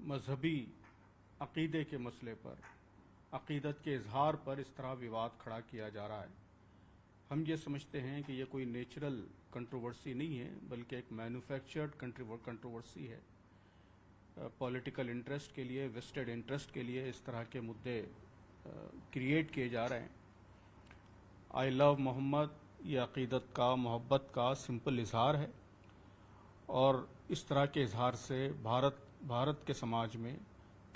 मजहबी अक़ीदे के मसले पर, अक़ीदत के इजहार पर इस तरह विवाद खड़ा किया जा रहा है। हम ये समझते हैं कि ये कोई नेचुरल कंट्रोवर्सी नहीं है, बल्कि एक मैन्युफैक्चर्ड कंट्रोवर्सी है। पॉलिटिकल इंटरेस्ट के लिए, वेस्टेड इंटरेस्ट के लिए इस तरह के मुद्दे क्रिएट किए जा रहे हैं। आई लव मोहम्मद ये अक़ीदत का, मोहब्बत का सिंपल इजहार है, और इस तरह के इजहार से भारत के समाज में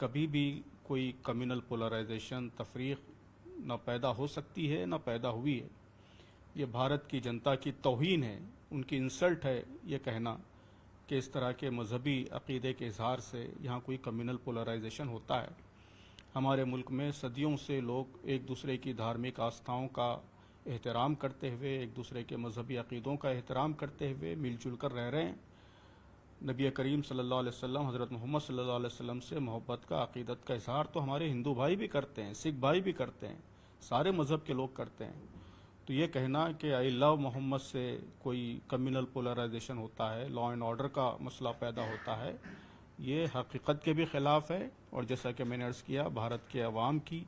कभी भी कोई कम्युनल पोलराइजेशन, तफरीक न पैदा हो सकती है, न पैदा हुई है। ये भारत की जनता की तौहीन है, उनकी इंसल्ट है ये कहना कि इस तरह के मजहबी अक़ीदे के इजहार से यहाँ कोई कम्युनल पोलराइजेशन होता है। हमारे मुल्क में सदियों से लोग एक दूसरे की धार्मिक आस्थाओं का एहतराम करते हुए, एक दूसरे के मजहबी अक़ीदों का एहतराम करते हुए मिलजुल कर रह रहे हैं। नबी करीम सल्लल्लाहु अलैहि वसल्लम, हज़रत मोहम्मद सल्लल्लाहु अलैहि वसल्लम से मोहब्बत का, अक़ीदत का इजहार तो हमारे हिंदू भाई भी करते हैं, सिख भाई भी करते हैं, सारे मज़हब के लोग करते हैं। तो ये कहना कि आई लव मोहम्मद से कोई कम्युनल पोलराइजेशन होता है, लॉ एंड ऑर्डर का मसला पैदा होता है, ये हकीकत के भी ख़िलाफ़ है। और जैसा कि मैंने अर्ज़ किया, भारत के अवाम की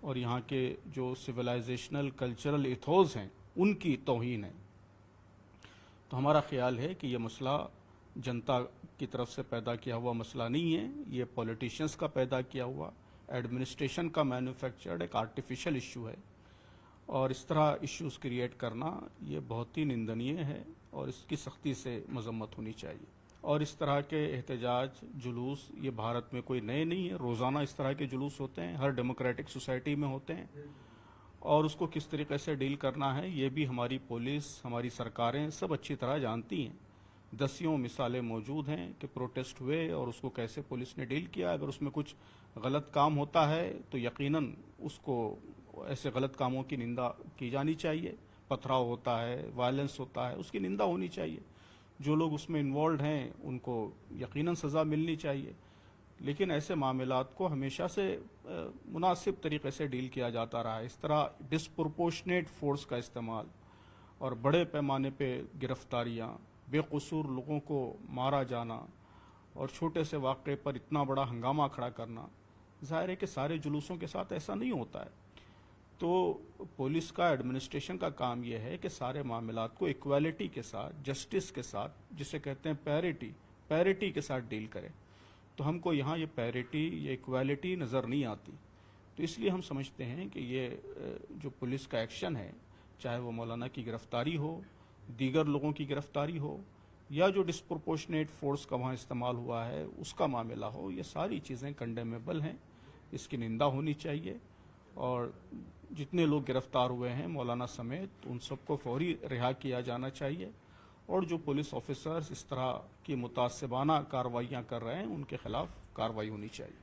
और यहाँ के जो सिविलाइजेशनल कल्चरल इथोज़ हैं उनकी तौहीन है। तो हमारा ख्याल है कि ये मसला जनता की तरफ से पैदा किया हुआ मसला नहीं है, ये पॉलिटिशियंस का पैदा किया हुआ, एडमिनिस्ट्रेशन का मैन्युफैक्चर्ड एक आर्टिफिशियल इशू है। और इस तरह इश्यूज क्रिएट करना ये बहुत ही निंदनीय है और इसकी सख्ती से मजम्मत होनी चाहिए। और इस तरह के एहतजाज, जुलूस ये भारत में कोई नए नहीं है, रोज़ाना इस तरह के जुलूस होते हैं, हर डेमोक्रेटिक सोसाइटी में होते हैं। और उसको किस तरीके से डील करना है ये भी हमारी पुलिस, हमारी सरकारें सब अच्छी तरह जानती हैं। दसियों मिसालें मौजूद हैं कि प्रोटेस्ट हुए और उसको कैसे पुलिस ने डील किया। अगर उसमें कुछ गलत काम होता है तो यकीनन उसको, ऐसे गलत कामों की निंदा की जानी चाहिए। पथराव होता है, वायलेंस होता है, उसकी निंदा होनी चाहिए। जो लोग उसमें इन्वॉल्व हैं उनको यकीनन सज़ा मिलनी चाहिए। लेकिन ऐसे मामलात को हमेशा से मुनासिब तरीके से डील किया जाता रहा है। इस तरह डिस्प्रोपोर्शनेट फोर्स का इस्तेमाल और बड़े पैमाने पे गिरफ्तारियाँ, बेकसूर लोगों को मारा जाना और छोटे से वाक़े पर इतना बड़ा हंगामा खड़ा करना, ज़ाहिर है कि सारे जुलूसों के साथ ऐसा नहीं होता है। तो पुलिस का, एडमिनिस्ट्रेशन का काम यह है कि सारे मामलात को इक्वालिटी के साथ, जस्टिस के साथ, जिसे कहते हैं पैरिटी के साथ डील करें। तो हमको यहाँ ये पैरिटी, ये इक्वालिटी नज़र नहीं आती। तो इसलिए हम समझते हैं कि ये जो पुलिस का एक्शन है, चाहे वो मौलाना की गिरफ्तारी हो, दीगर लोगों की गिरफ्तारी हो, या जो डिस्प्रोपोर्शनेट फोर्स का वहाँ इस्तेमाल हुआ है उसका मामला हो, ये सारी चीज़ें कंडेमेबल हैं, इसकी निंदा होनी चाहिए। और जितने लोग गिरफ्तार हुए हैं मौलाना समेत, उन सबको फौरी रिहा किया जाना चाहिए। और जो पुलिस ऑफिसर्स इस तरह की मुतासिबाना कार्रवाइयाँ कर रहे हैं उनके खिलाफ कार्रवाई होनी चाहिए।